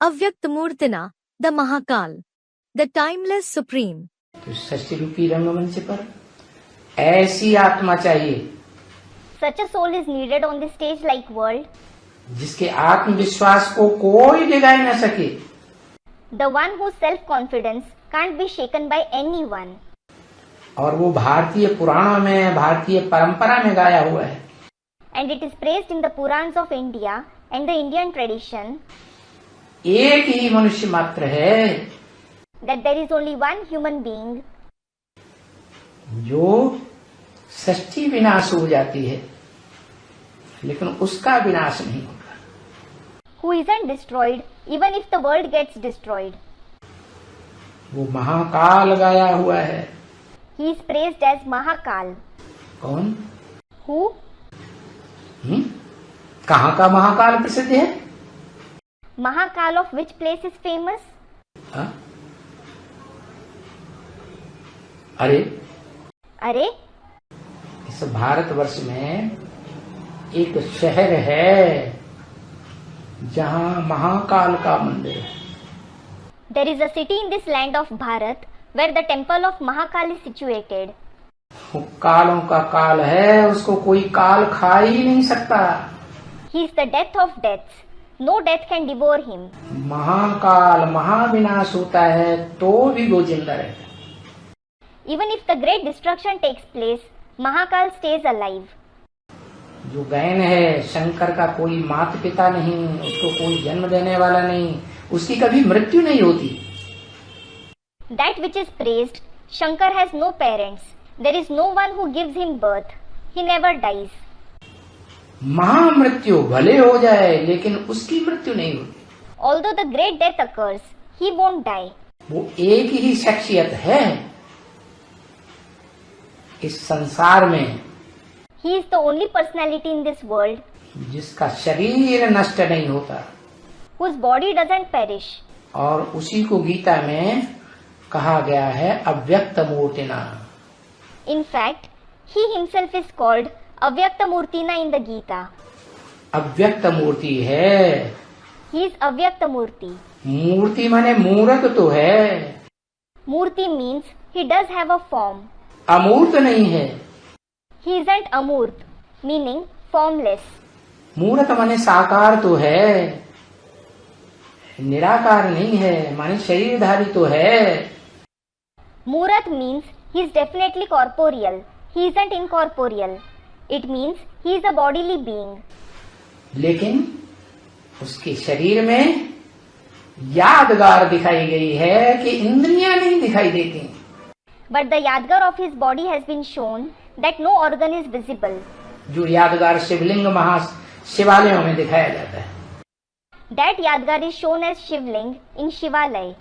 Avyaktamurtina, the Mahakal, the timeless supreme. तो षष्ठी रूपी रंगमंच पर ऐसी आत्मा चाहिए Such a soul is needed on the stage like world, जिसके आत्मविश्वास को कोई डिगा न सके, the one whose self-confidence can't be shaken by anyone. और वो भारतीय पुराणों में, भारतीय परंपरा में गाया हुआ है। And it is praised in the Purans of India and the Indian tradition एक ही मनुष्य मात्र है that there is only one human being जो षष्ठी विनाश हो जाती है, लेकिन उसका विनाश नहीं होता। who isn't destroyed even if the world gets destroyed. वो महाकाल गाया हुआ है। He is praised as Mahakal. कौन? Who? कहाँ का महाकाल प्रसिद्ध है? Mahakal of which place is famous? हा? अरे अरे इस भारतवर्ष में एक शहर है जहाँ महाकाल का मंदिर है। There is a city in this land of Bharat where the temple of Mahakal is situated. वो कालों का काल है, उसको कोई काल खा ही नहीं सकता। He is the death of deaths. No death can devour him. Mahakal महाविनाश होता है तो भी वो जिंदा रहता है। Even if the great destruction takes place, Mahakal stays alive. जो गैन है, शंकर का कोई माता पिता नहीं, उसको कोई जन्म देने वाला नहीं, उसकी कभी मृत्यु नहीं होती। That which is praised, Shankar has no parents. There is no one who gives him birth. He never dies. महामृत्यु भले हो जाए लेकिन उसकी मृत्यु नहीं होती। Although the great death occurs, he won't die. वो एक ही शख्सियत है इस संसार में He is the only personality in this world जिसका शरीर नष्ट नहीं होता, whose body doesn't perish. और उसी को गीता में कहा गया है अव्यक्त मूर्तिना। In fact, he himself is called Avyakta Murtina in the Gita. अव्यक्त मूर्ति है। He is Avyakta Murti. मूर्ति माने मूर्त तो है, Murti means he does have a form. अमूर्त नहीं है। He isn't Amurt, meaning formless. मूर्त माने साकार तो है, निराकार नहीं है, माने शरीरधारी तो है। Murat means he is definitely corporeal. He isn't incorporeal. It means he is a bodily being. लेकिन उसके शरीर में यादगार दिखाई गई है कि इंद्रियां नहीं दिखाई देती। But the Yadgar of his body has been shown that no organ is visible. जो यादगार शिवलिंग शिवालयों में दिखाया जाता है। That Yadgar is shown as Shivling in Shivalaya.